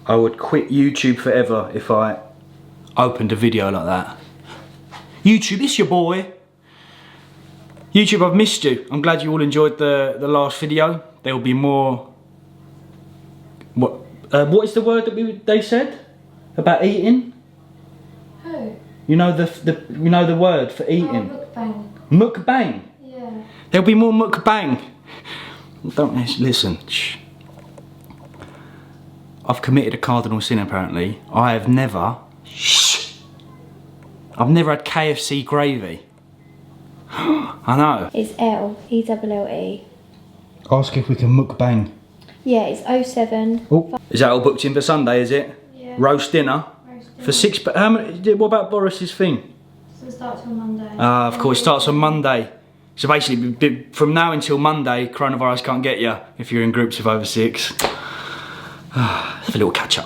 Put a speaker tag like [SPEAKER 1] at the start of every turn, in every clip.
[SPEAKER 1] I would quit YouTube forever if I opened a video like that. YouTube, it's your boy. YouTube, I've missed you. I'm glad you all enjoyed the last video. There will be more. What is the word that they said about eating?
[SPEAKER 2] Who?
[SPEAKER 1] You know the word for eating.
[SPEAKER 2] Mukbang.
[SPEAKER 1] Mukbang.
[SPEAKER 2] Yeah.
[SPEAKER 1] There'll be more mukbang. Don't listen. Shh. I've committed a cardinal sin apparently. I've never had KFC gravy. I know.
[SPEAKER 2] It's E-double-L-E.
[SPEAKER 1] Ask if we can mukbang.
[SPEAKER 2] Yeah, it's 07.
[SPEAKER 1] Oh, is that all booked in for Sunday, is it?
[SPEAKER 2] Yeah.
[SPEAKER 1] Roast dinner? For 6, but how many, what about Boris's thing?
[SPEAKER 2] So it starts on Monday.
[SPEAKER 1] Of course, it starts on Monday. So basically, from now until Monday, coronavirus can't get you if you're in groups of over 6. Let's have a little catch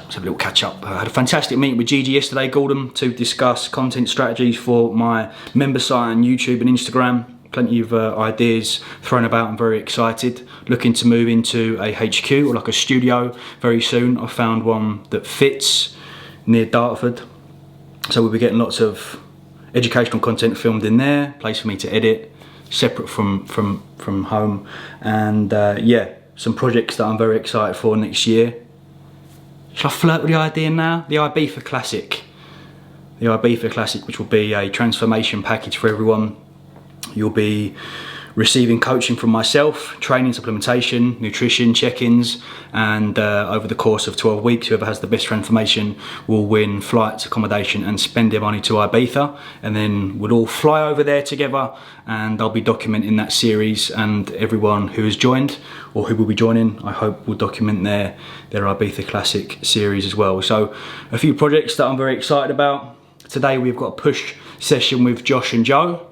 [SPEAKER 1] up. I had a fantastic meeting with Gigi yesterday, Gordon, to discuss content strategies for my member site on YouTube and Instagram. Plenty of ideas thrown about. I'm very excited. Looking to move into a HQ or like a studio very soon. I found one that fits near Dartford. So we'll be getting lots of educational content filmed in there. Place for me to edit, separate from home. And yeah, some projects that I'm very excited for next year. Shall I flirt with the idea now? The Ibiza Classic. The Ibiza Classic, which will be a transformation package for everyone. You'll be receiving coaching from myself, training, supplementation, nutrition, check-ins, and over the course of 12 weeks, whoever has the best transformation will win flights, accommodation, and spend their money to Ibiza. And then we'll all fly over there together, and I'll be documenting that series, and everyone who has joined or who will be joining, I hope will document their Ibiza Classic series as well. So a few projects that I'm very excited about. Today we've got a push session with Josh and Joe.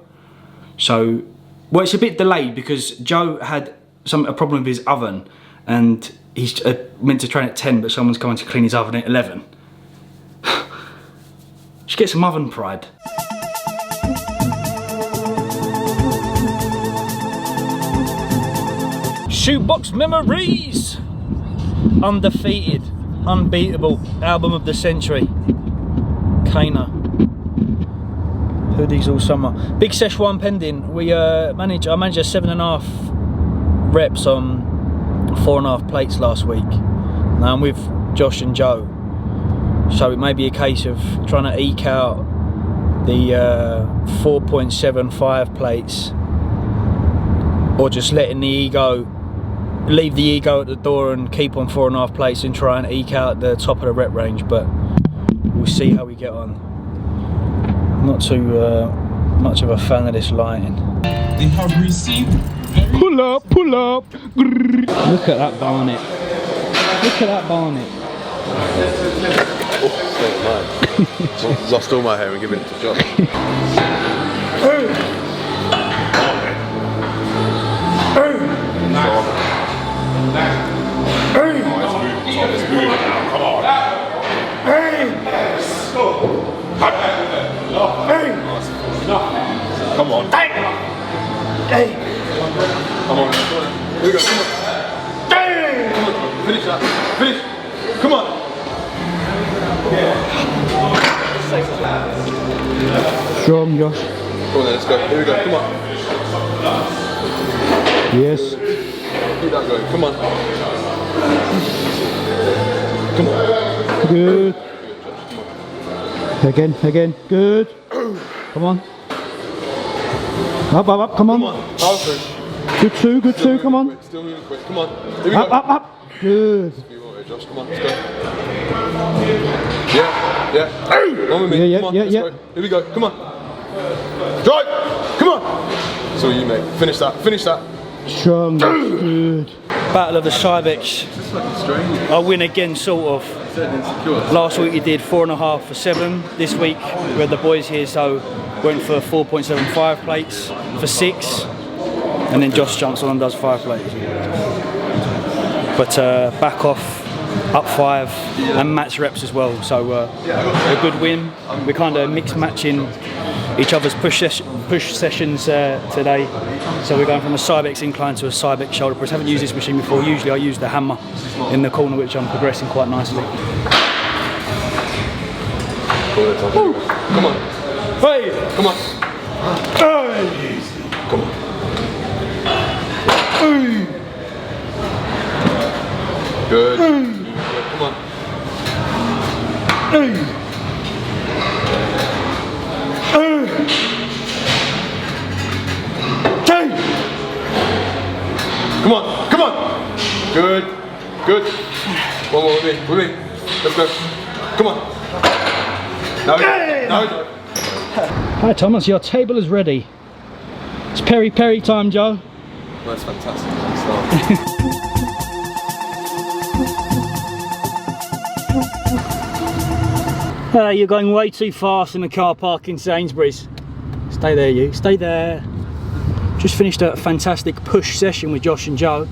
[SPEAKER 1] So, well, it's a bit delayed because Joe had a problem with his oven, and he's meant to train at 10, but someone's coming to clean his oven at 11. Just get some oven pride. Shoebox Memories! Undefeated, unbeatable, album of the century. Kana. Hoodies all summer. Big sesh 1 pending. I managed a 7.5 reps on 4.5 plates last week. Now I'm with Josh and Joe. So it may be a case of trying to eke out the 4.75 plates, or just letting the ego, leave the ego at the door and keep on 4.5 plates and try and eke out the top of the rep range, but we'll see how we get on. Not too much of a fan of this lighting.
[SPEAKER 3] They have received.
[SPEAKER 1] Pull up. Look at that barnet.
[SPEAKER 3] Oh, it's lost all my hair and giving it to Josh. It's moving now. Come on. Come on. Come on. Here we go. Come on. Finish that. Finish. Come on.
[SPEAKER 1] Strong, Josh.
[SPEAKER 3] Come on then, let's go. Here we go. Come on.
[SPEAKER 1] Yes.
[SPEAKER 3] Keep that going. Come on. Come on.
[SPEAKER 1] Good. Again. Good. Come on. Up. Come on. Good two. Come on.
[SPEAKER 3] Still moving quick. Come on. Here we go.
[SPEAKER 1] Up. Good.
[SPEAKER 3] Josh, come on. Let's go. Yeah. One with me.
[SPEAKER 1] Yeah.
[SPEAKER 3] Come on. Let's go. Here we go. Come on. Drive. Come on. It's all you, mate. Finish that.
[SPEAKER 1] Strong. Good. Battle of the Cybex. I win again, sort of. Last week we did 4.5 for 7. This week we had the boys here, so went for 4.75 plates for 6. And then Josh jumps on and does 5 plates. But back off up 5, and Matt's reps as well. So a good win. We're kind of mix matching each other's push sessions today. So we're going from a Cybex incline to a Cybex shoulder press. Haven't used this machine before. Usually I use the hammer in the corner, which I'm progressing quite nicely.
[SPEAKER 3] Come on.
[SPEAKER 1] Hey!
[SPEAKER 3] Come on.
[SPEAKER 1] Hey!
[SPEAKER 3] Come on.
[SPEAKER 1] Hey!
[SPEAKER 3] Good.
[SPEAKER 1] Hey!
[SPEAKER 3] Come on.
[SPEAKER 1] Hey! Hey!
[SPEAKER 3] Come on. Come on. Good. Good. One more with me. With me. Let's go. Come on. Now. Now.
[SPEAKER 1] Hi Thomas, your table is ready. It's peri-peri time, Joe.
[SPEAKER 3] That's fantastic.
[SPEAKER 1] You're going way too fast in the car park in Sainsbury's. Stay there, you. Stay there. Just finished a fantastic push session with Josh and Joe.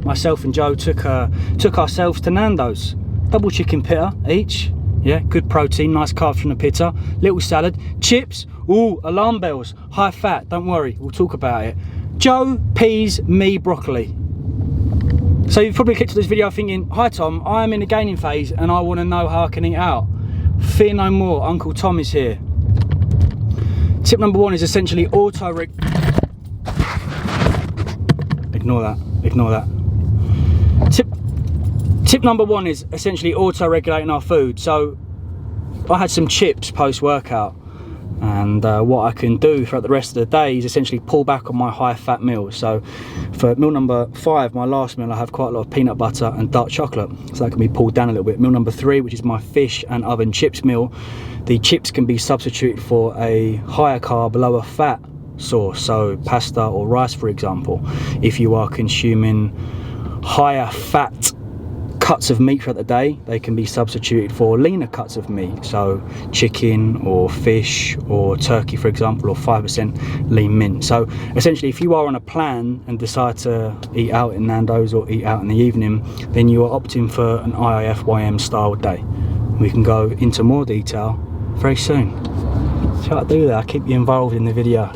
[SPEAKER 1] Myself and Joe took ourselves to Nandos. Double chicken pitta each. Yeah, good protein, nice carbs from the pitta. Little salad, chips. Ooh, alarm bells. High fat. Don't worry, we'll talk about it. Joe, peas, me, broccoli. So you've probably clicked to this video thinking, hi Tom, I am in the gaining phase and I want to know how I can eat out. Fear no more, Uncle Tom is here. Tip number 1 is essentially Ignore that. Tip number 1 is essentially auto-regulating our food. So I had some chips post-workout, and what I can do throughout the rest of the day is essentially pull back on my high-fat meals. So for meal number 5, my last meal, I have quite a lot of peanut butter and dark chocolate, so that can be pulled down a little bit. Meal number 3, which is my fish and oven chips meal, the chips can be substituted for a higher carb, lower fat source, so pasta or rice, for example. If you are consuming higher fat cuts of meat throughout the day, they can be substituted for leaner cuts of meat, so chicken or fish or turkey, for example, or 5% lean mint. So essentially, if you are on a plan and decide to eat out in Nando's or eat out in the evening, then you are opting for an IIFYM style day. We can go into more detail very soon. So I do that, I keep you involved in the video,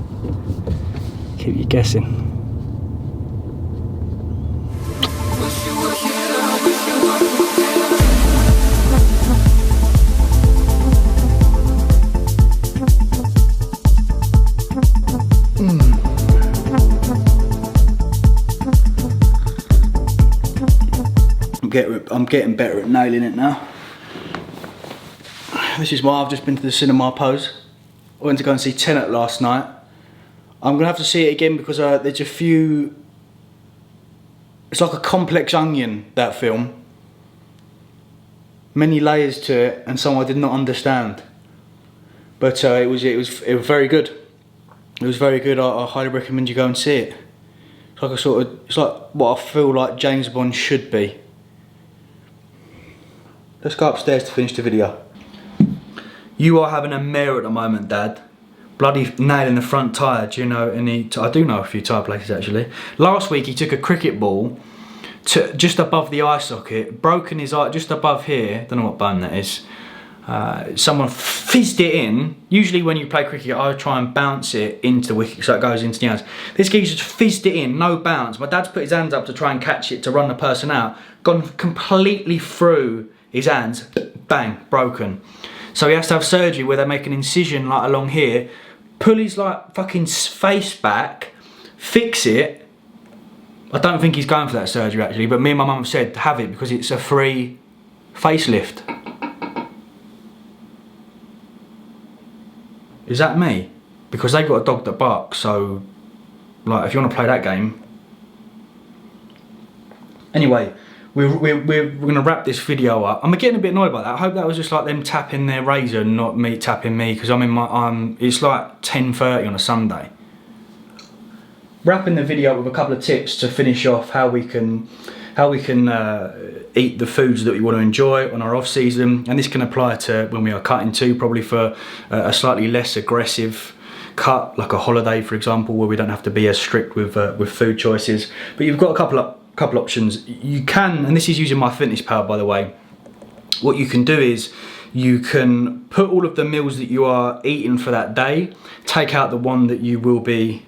[SPEAKER 1] keep you guessing. I'm getting better at nailing it now. This is why I've just been to the cinema pose. I went to go and see Tenet last night. I'm gonna have to see it again because there's a few. It's like a complex onion, that film. Many layers to it, and some I did not understand. But it was very good. It was very good. I highly recommend you go and see it. It's like it's like what I feel like James Bond should be. Let's go upstairs to finish the video. You are having a mare at the moment, Dad. Bloody nailing the front tyre. Do you know any? I do know a few tyre places actually. Last week he took a cricket ball to just above the eye socket, broken his eye just above here. Don't know what bone that is. Someone fizzed it in. Usually when you play cricket, I try and bounce it into the wicket so it goes into the hands. This geezer just fizzed it in, no bounce. My dad's put his hands up to try and catch it to run the person out. Gone completely through his hands, bang, broken. So he has to have surgery where they make an incision like along here, pull his like fucking face back, fix it. I don't think he's going for that surgery actually, but me and my mum have said have it because it's a free facelift. Is that me? Because they've got a dog that barks, so like if you want to play that game. Anyway, we're gonna wrap this video up. I'm getting a bit annoyed about that. I hope that was just like them tapping their razor and not me tapping me, because I'm in my it's like 10:30 on a Sunday. Wrapping the video up with a couple of tips to finish off how we can eat the foods that we want to enjoy on our off season, and this can apply to when we are cutting too, probably for a slightly less aggressive cut, like a holiday for example, where we don't have to be as strict with food choices. But you've got a couple couple options. You can, and this is using MyFitnessPal by the way, what you can do is you can put all of the meals that you are eating for that day, take out the one that you will be,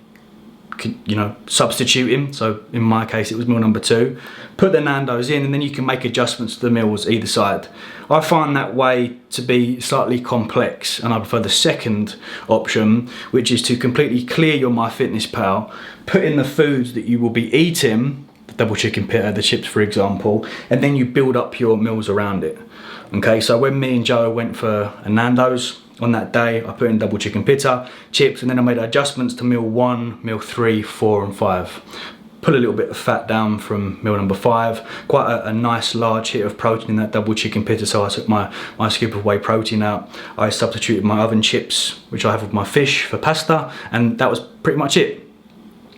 [SPEAKER 1] you know, substituting. So in my case it was meal number 2, put the Nandos in, and then you can make adjustments to the meals either side. I find that way to be slightly complex, and I prefer the second option, which is to completely clear your MyFitnessPal, put in the foods that you will be eating, the double chicken pitta, the chips for example, and then you build up your meals around it. Okay, so when me and Joe went for a Nandos on that day, I put in double chicken pitta, chips, and then I made adjustments to meal 1, meal 3, 4 and 5. Put a little bit of fat down from meal number 5, quite a nice large hit of protein in that double chicken pitta, so I took my scoop of whey protein out. I substituted my oven chips, which I have with my fish, for pasta, and that was pretty much it.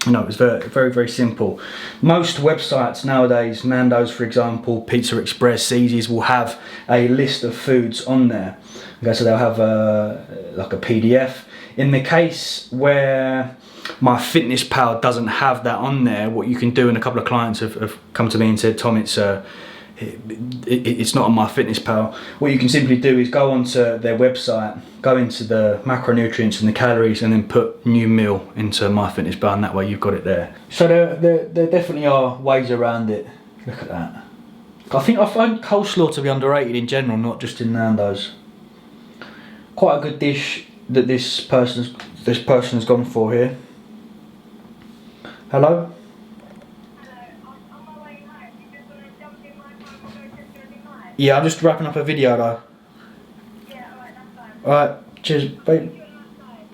[SPEAKER 1] You know, it was very, very simple. Most websites nowadays, Nandos for example, Pizza Express, Easy's, will have a list of foods on there. Okay, so they'll have like a PDF. In the case where MyFitnessPal doesn't have that on there, what you can do, and a couple of clients have come to me and said, Tom, it's not on MyFitnessPal. What you can simply do is go onto their website, go into the macronutrients and the calories, and then put new meal into MyFitnessPal, and that way you've got it there. So there definitely are ways around it. Look at that. I find coleslaw to be underrated in general, not just in Nandos. Quite a good dish that this person's gone for here. Hello? Yeah, I'm just wrapping up a video though.
[SPEAKER 2] Yeah, alright, that's fine.
[SPEAKER 1] Alright, cheers, bye.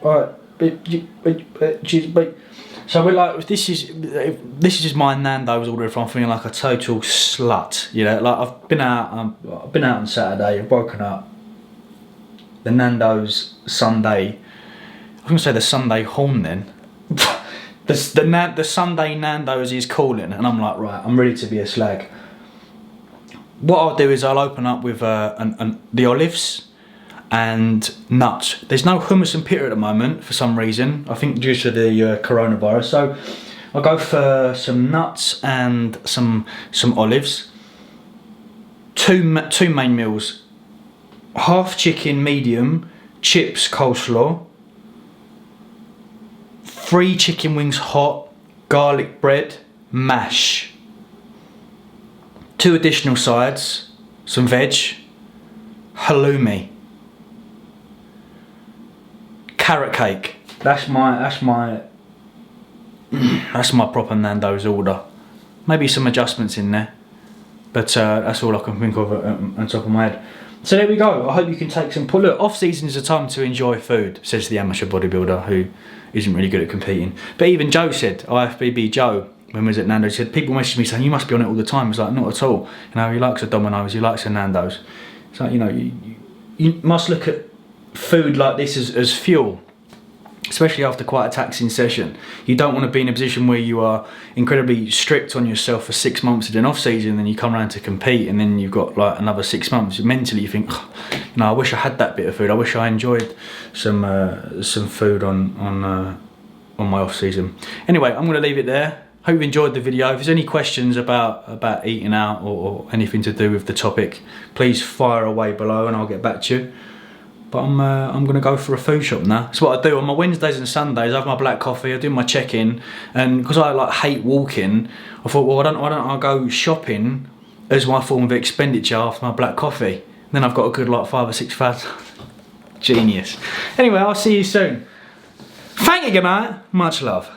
[SPEAKER 1] Alright, cheers, bye. So we're like, this is just my Nando's order if I'm feeling like a total slut. You know, like I've been out on Saturday, I've woken up. The Nando's Sunday, I was gonna say the Sunday horn then. the Sunday Nando's is calling, and I'm like, right, I'm ready to be a slag. What I'll do is I'll open up with the olives and nuts. There's no hummus and pita at the moment for some reason, I think due to the coronavirus. So I'll go for some nuts and some olives. Two main meals. Half chicken medium, chips coleslaw. 3 chicken wings hot, garlic bread, mash. 2 additional sides, some veg, halloumi, carrot cake. That's my proper Nando's order. Maybe some adjustments in there, but that's all I can think of on top of my head. So there we go. I hope you can take some. Look, off season is a time to enjoy food, says the amateur bodybuilder who isn't really good at competing. But even Joe said, IFBB Joe, when we was at Nando's, he said, people message me saying, you must be on it all the time. It's like, not at all. You know, he likes a Domino's, he likes a Nando's. It's like, you know, you must look at food like this as fuel, especially after quite a taxing session. You don't want to be in a position where you are incredibly strict on yourself for 6 months in an off season, and then you come around to compete, and then you've got like another 6 months. Mentally, you think, oh, you know, I wish I had that bit of food. I wish I enjoyed some food on my off season. Anyway, I'm going to leave it there. Hope you've enjoyed the video. If there's any questions about eating out or anything to do with the topic, please fire away below and I'll get back to you. But I'm gonna go for a food shop now. That's what I do on my Wednesdays and Sundays. I have my black coffee, I do my check-in, and because I like hate walking, I thought, well, why don't I go shopping as my form of expenditure after my black coffee? And then I've got a good like 5 or 6 fads. Genius. Anyway, I'll see you soon. Thank you, good night. Much love.